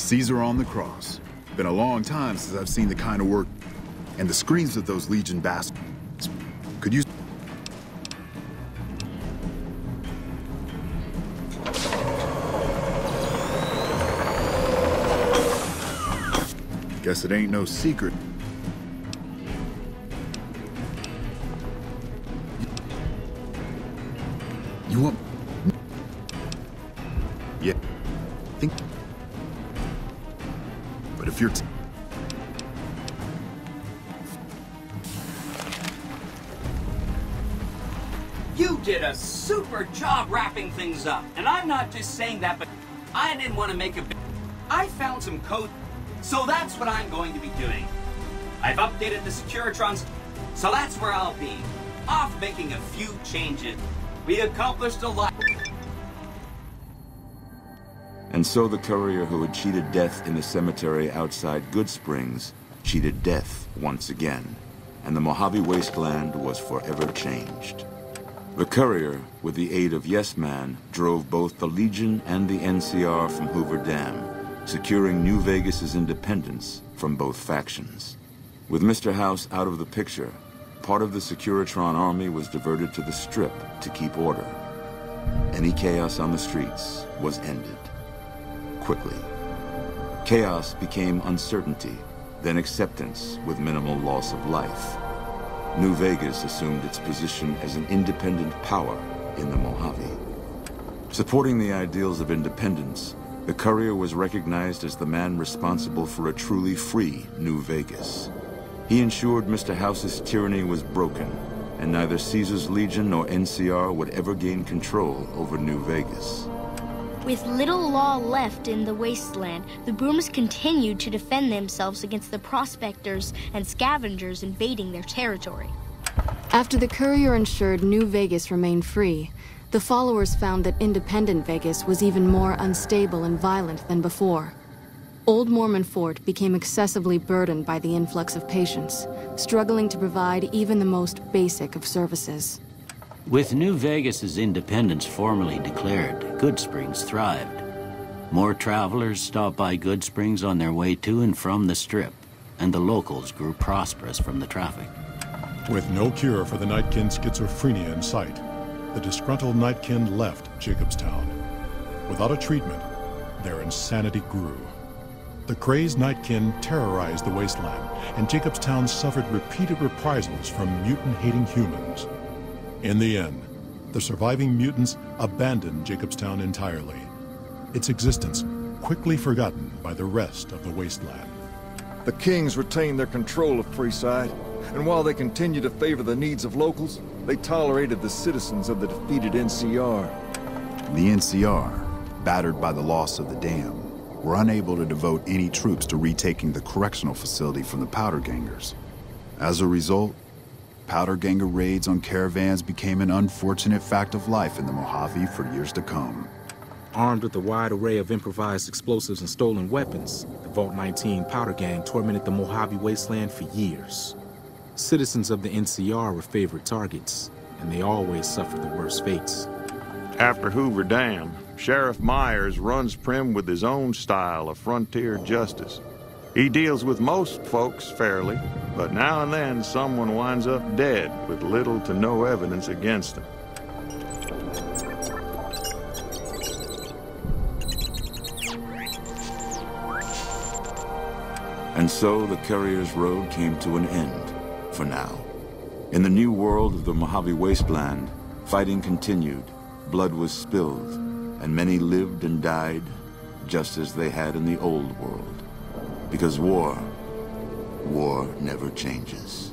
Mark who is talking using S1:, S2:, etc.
S1: Caesar on the cross. Been a long time since I've seen the kind of work and the screams of those Legion bastards. Could you... Guess it ain't no secret. You want... Yeah. Think... But if you're...
S2: You did a super job wrapping things up. And I'm not just saying that, but I didn't want to make a... I found some code, so that's what I'm going to be doing. I've updated the Securitrons, so that's where I'll be. Off making a few changes. We accomplished a lot.
S3: And so the courier who had cheated death in the cemetery outside Good Springs cheated death once again, and the Mojave Wasteland was forever changed. The courier, with the aid of Yes Man, drove both the Legion and the NCR from Hoover Dam, securing New Vegas's independence from both factions. With Mr. House out of the picture, part of the Securitron army was diverted to the Strip to keep order. Any chaos on the streets was ended. Quickly. Chaos became uncertainty, then acceptance with minimal loss of life. New Vegas assumed its position as an independent power in the Mojave. Supporting the ideals of independence, the courier was recognized as the man responsible for a truly free New Vegas. He ensured Mr. House's tyranny was broken, and neither Caesar's Legion nor NCR would ever gain control over New Vegas.
S4: With little law left in the wasteland, the Brooms continued to defend themselves against the prospectors and scavengers invading their territory.
S5: After the courier ensured New Vegas remained free, the followers found that independent Vegas was even more unstable and violent than before. Old Mormon Fort became excessively burdened by the influx of patients, struggling to provide even the most basic of services.
S6: With New Vegas's independence formally declared, Good Springs thrived. More travelers stopped by Good Springs on their way to and from the Strip, and the locals grew prosperous from the traffic.
S7: With no cure for the Nightkin schizophrenia in sight, the disgruntled Nightkin left Jacobstown. Without a treatment, their insanity grew. The crazed Nightkin terrorized the wasteland, and Jacobstown suffered repeated reprisals from mutant-hating humans. In the end, the surviving mutants abandoned Jacobstown entirely, its existence quickly forgotten by the rest of the wasteland.
S8: The Kings retained their control of Freeside, and while they continued to favor the needs of locals, they tolerated the citizens of the defeated NCR.
S1: The NCR, battered by the loss of the dam, were unable to devote any troops to retaking the correctional facility from the Powder Gangers. As a result, Powder Ganger raids on caravans became an unfortunate fact of life in the Mojave for years to come.
S9: Armed with a wide array of improvised explosives and stolen weapons, the Vault 19 Powder Gang tormented the Mojave Wasteland for years. Citizens of the NCR were favorite targets, and they always suffered the worst fates.
S10: After Hoover Dam, Sheriff Myers runs Prim with his own style of frontier justice. He deals with most folks fairly, but now and then someone winds up dead with little to no evidence against them.
S3: And so the courier's road came to an end, for now. In the new world of the Mojave Wasteland, fighting continued, blood was spilled, and many lived and died just as they had in the old world. Because war never changes.